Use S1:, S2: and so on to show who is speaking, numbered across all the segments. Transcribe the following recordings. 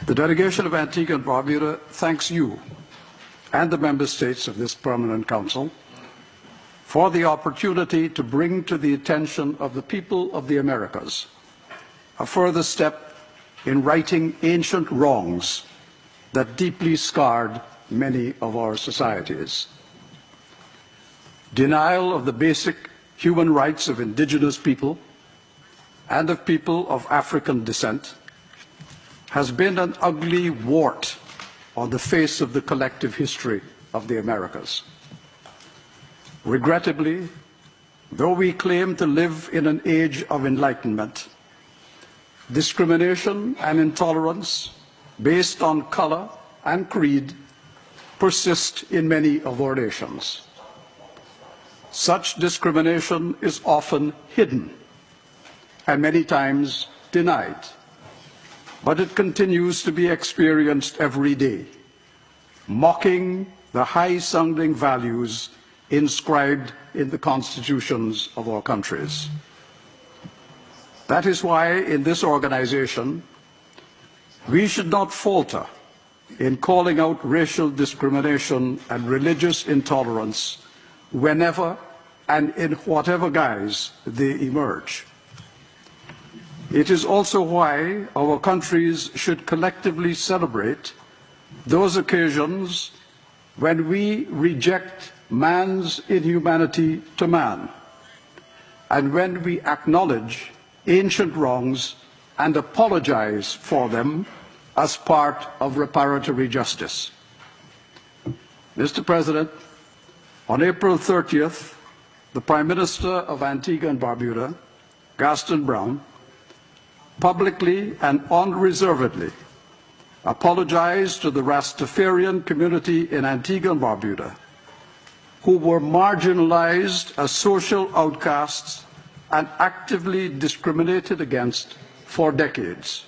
S1: The delegation of Antigua and Barbuda thanks you and the member states of this Permanent Council for the opportunity to bring to the attention of the people of the Americas a further step in righting ancient wrongs that deeply scarred many of our societies. Denial of the basic human rights of indigenous people and of people of African descent has been an ugly wart on the face of the collective history of the Americas. Regrettably, though we claim to live in an age of enlightenment, discrimination and intolerance based on color and creed persist in many of our nations. Such discrimination is often hidden and many times denied, but it continues to be experienced every day, mocking the high-sounding values inscribed in the constitutions of our countries. That is why in this organization, we should not falter in calling out racial discrimination and religious intolerance whenever and in whatever guise they emerge. It is also why our countries should collectively celebrate those occasions when we reject man's inhumanity to man, and when we acknowledge ancient wrongs and apologize for them as part of reparatory justice. Mr. President, on April 30th, the Prime Minister of Antigua and Barbuda, Gaston Browne, publicly and unreservedly apologized to the Rastafarian community in Antigua and Barbuda, who were marginalized as social outcasts and actively discriminated against for decades.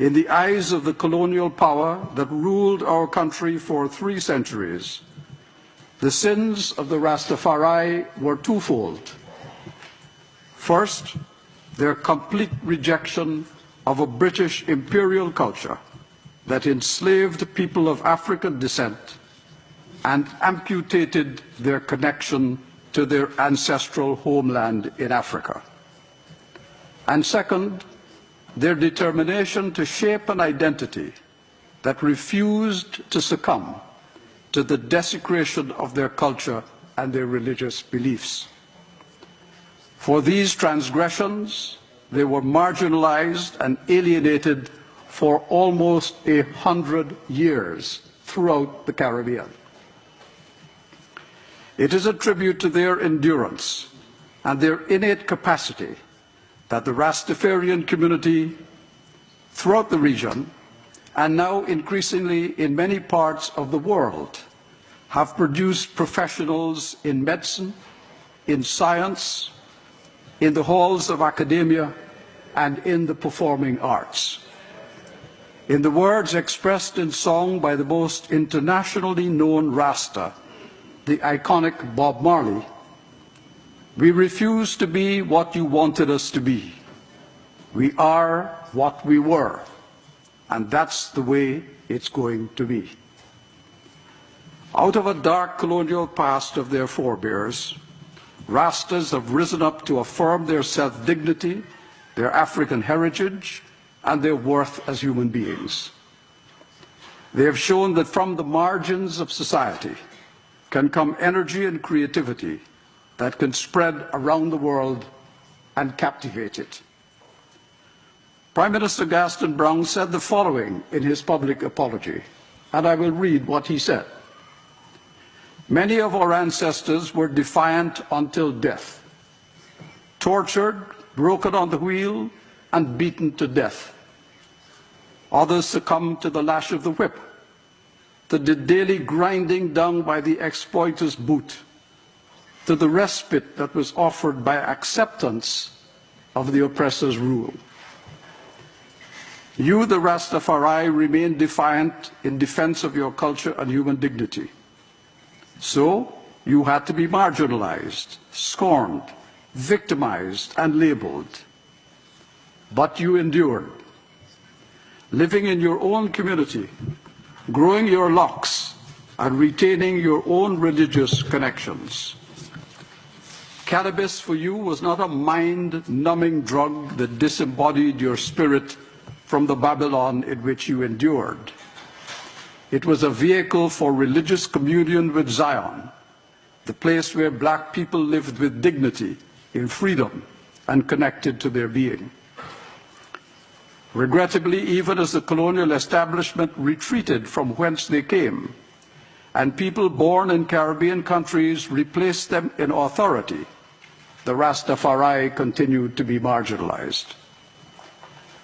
S1: In the eyes of the colonial power that ruled our country for 3 centuries, the sins of the Rastafari were twofold. First, their complete rejection of a British imperial culture that enslaved people of African descent and amputated their connection to their ancestral homeland in Africa. And second, their determination to shape an identity that refused to succumb to the desecration of their culture and their religious beliefs. For these transgressions, they were marginalized and alienated for almost 100 years throughout the Caribbean. It is a tribute to their endurance and their innate capacity that the Rastafarian community throughout the region, and now increasingly in many parts of the world, have produced professionals in medicine, in science, in the halls of academia, and in the performing arts. In the words expressed in song by the most internationally known Rasta, the iconic Bob Marley, we refuse to be what you wanted us to be. We are what we were, and that's the way it's going to be. Out of a dark colonial past of their forebears, Rastas have risen up to affirm their self-dignity, their African heritage, and their worth as human beings. They have shown that from the margins of society can come energy and creativity that can spread around the world and captivate it. Prime Minister Gaston Browne said the following in his public apology, and I will read what he said. Many of our ancestors were defiant until death, tortured, broken on the wheel, and beaten to death. Others succumbed to the lash of the whip, to the daily grinding down by the exploiter's boot, to the respite that was offered by acceptance of the oppressor's rule. You, the Rastafari, remain defiant in defense of your culture and human dignity. So, you had to be marginalized, scorned, victimized, and labeled. But you endured. living in your own community, growing your locks, and retaining your own religious connections. Cannabis for you was not a mind-numbing drug that disembodied your spirit from the Babylon in which you endured. It was a vehicle for religious communion with Zion, the place where black people lived with dignity, in freedom, and connected to their being. Regrettably, even as the colonial establishment retreated from whence they came, and people born in Caribbean countries replaced them in authority, the Rastafari continued to be marginalized.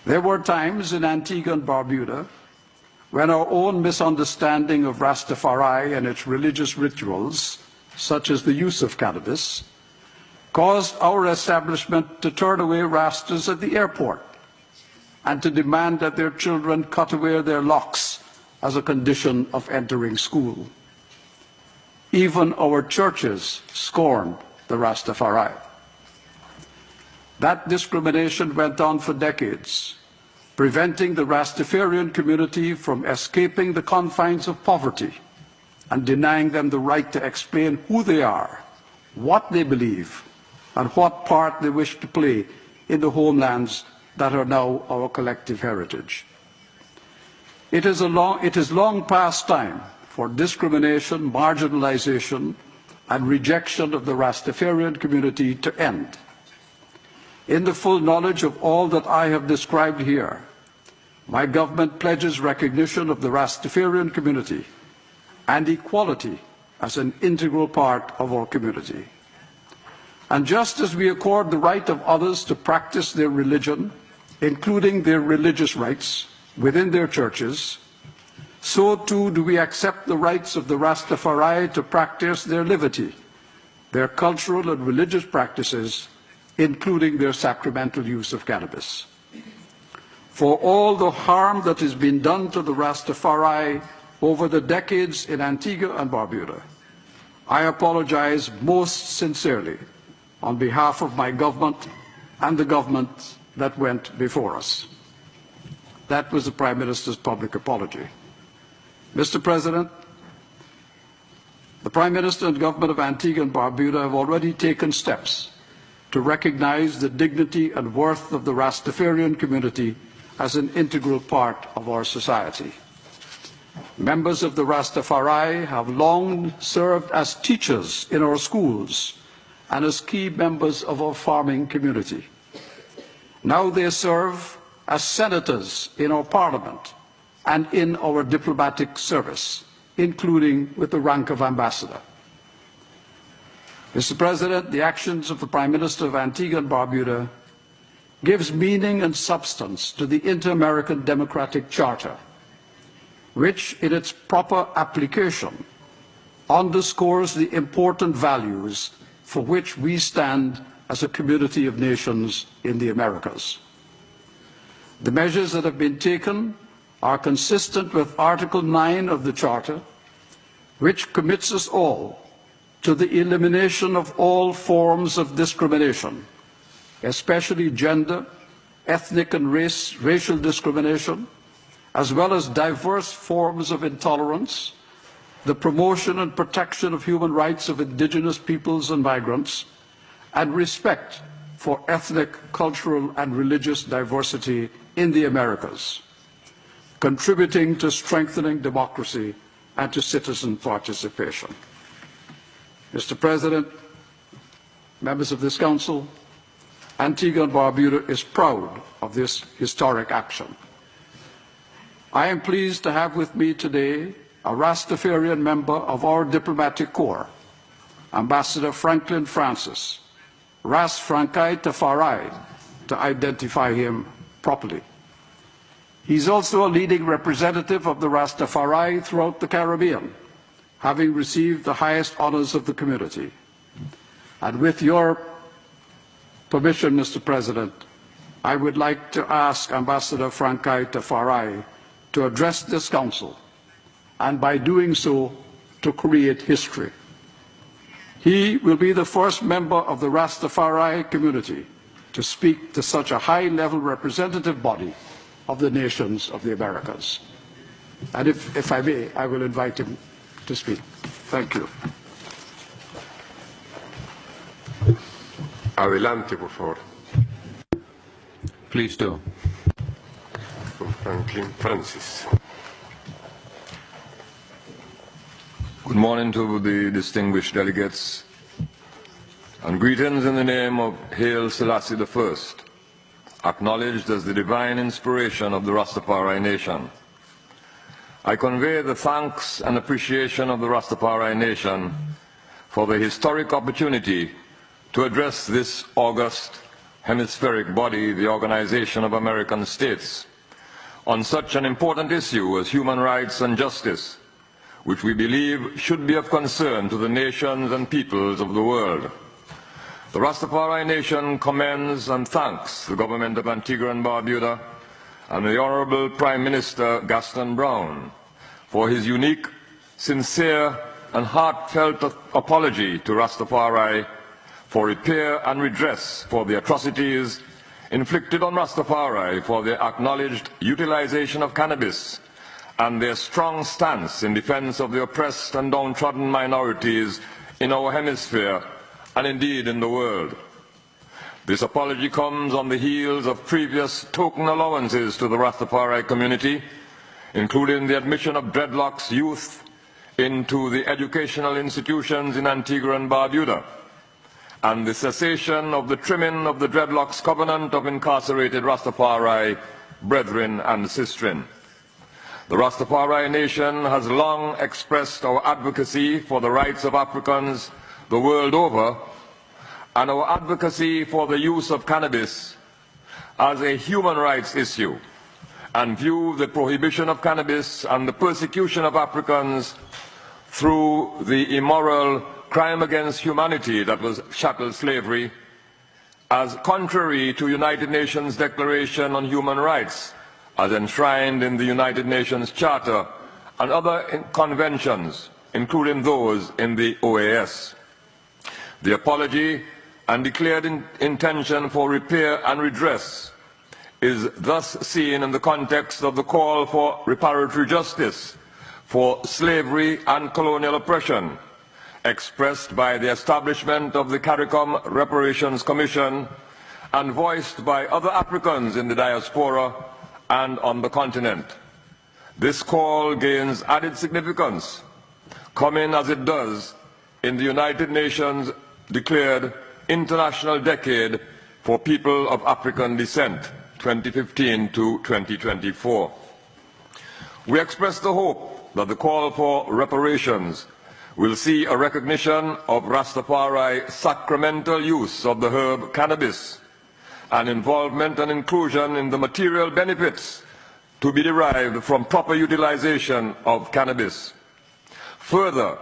S1: There were times in Antigua and Barbuda when our own misunderstanding of Rastafari and its religious rituals, such as the use of cannabis, caused our establishment to turn away Rastas at the airport and to demand that their children cut away their locks as a condition of entering school. Even our churches scorned the Rastafari. That discrimination went on for decades, preventing the Rastafarian community from escaping the confines of poverty and denying them the right to explain who they are, what they believe, and what part they wish to play in the homelands that are now our collective heritage. It is long past time for discrimination, marginalization, and rejection of the Rastafarian community to end. In the full knowledge of all that I have described here, my government pledges recognition of the Rastafarian community and equality as an integral part of our community. And just as we accord the right of others to practice their religion, including their religious rights within their churches, so too do we accept the rights of the Rastafari to practice their liberty, their cultural and religious practices, including their sacramental use of cannabis. For all the harm that has been done to the Rastafari over the decades in Antigua and Barbuda, I apologize most sincerely on behalf of my government and the government that went before us. That was the Prime Minister's public apology. Mr. President, the Prime Minister and government of Antigua and Barbuda have already taken steps to recognize the dignity and worth of the Rastafarian community as an integral part of our society. Members of the Rastafari have long served as teachers in our schools and as key members of our farming community. Now they serve as senators in our parliament and in our diplomatic service, including with the rank of ambassador. Mr. President, the actions of the Prime Minister of Antigua and Barbuda gives meaning and substance to the Inter-American Democratic Charter, which in its proper application underscores the important values for which we stand as a community of nations in the Americas. The measures that have been taken are consistent with Article 9 of the Charter, which commits us all to the elimination of all forms of discrimination, especially gender, ethnic and racial discrimination, as well as diverse forms of intolerance, the promotion and protection of human rights of indigenous peoples and migrants, and respect for ethnic, cultural, and religious diversity in the Americas, contributing to strengthening democracy and to citizen participation. Mr. President, members of this Council, Antigua and Barbuda is proud of this historic action. I am pleased to have with me today a Rastafarian member of our diplomatic corps, Ambassador Franklyn Francis, Ras Frankai Tafarai, to identify him properly. He is also a leading representative of the Rastafari throughout the Caribbean, having received the highest honors of the community. And with your permission, Mr. President, I would like to ask Ambassador Frankai Tafarai to address this Council, and by doing so, to create history. He will be the first member of the Rastafari community to speak to such a high-level representative body of the nations of the Americas. And if I may, I will invite him to speak. Thank you.
S2: Adelante, por favor.
S3: Please do.
S2: Franklyn Francis.
S4: Good morning to the distinguished delegates, and greetings in the name of Haile Selassie I, acknowledged as the divine inspiration of the Rastafari nation. I convey the thanks and appreciation of the Rastafari nation for the historic opportunity to address this august hemispheric body, the Organization of American States, on such an important issue as human rights and justice, which we believe should be of concern to the nations and peoples of the world. The Rastafari nation commends and thanks the government of Antigua and Barbuda and the Honorable Prime Minister Gaston Browne for his unique, sincere and heartfelt apology to Rastafari for repair and redress for the atrocities inflicted on Rastafari for their acknowledged utilization of cannabis and their strong stance in defense of the oppressed and downtrodden minorities in our hemisphere and indeed in the world. This apology comes on the heels of previous token allowances to the Rastafari community, including the admission of dreadlocks youth into the educational institutions in Antigua and Barbuda, and the cessation of the trimming of the dreadlocks covenant of incarcerated Rastafari brethren and sistren. The Rastafari nation has long expressed our advocacy for the rights of Africans the world over, and our advocacy for the use of cannabis as a human rights issue, and view the prohibition of cannabis and the persecution of Africans through the immoral crime against humanity that was chattel slavery as contrary to United Nations Declaration on Human Rights as enshrined in the United Nations Charter and other conventions, including those in the OAS. The apology and declared intention for repair and redress is thus seen in the context of the call for reparatory justice for slavery and colonial oppression, expressed by the establishment of the CARICOM Reparations Commission and voiced by other Africans in the diaspora and on the continent. This call gains added significance, coming as it does in the United Nations declared International Decade for People of African Descent, 2015 to 2024. We express the hope that the call for reparations will see a recognition of Rastafari sacramental use of the herb cannabis and involvement and inclusion in the material benefits to be derived from proper utilization of cannabis. Further,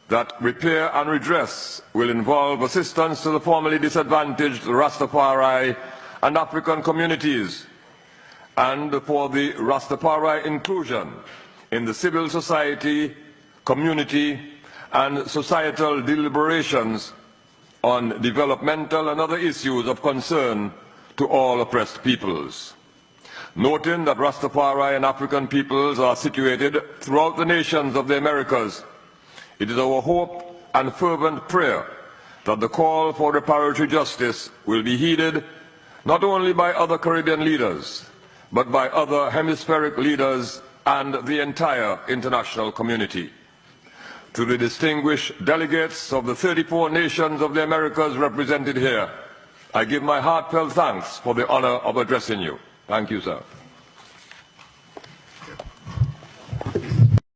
S4: that repair and redress will involve assistance to the formerly disadvantaged Rastafari and African communities, and for the Rastafari inclusion in the civil society, community, and societal deliberations on developmental and other issues of concern to all oppressed peoples. Noting that Rastafari and African peoples are situated throughout the nations of the Americas, it is our hope and fervent prayer that the call for reparatory justice will be heeded not only by other Caribbean leaders, but by other hemispheric leaders and the entire international community. To the distinguished delegates of the 34 nations of the Americas represented here, I give my heartfelt thanks for the honor of addressing you. Thank you, sir.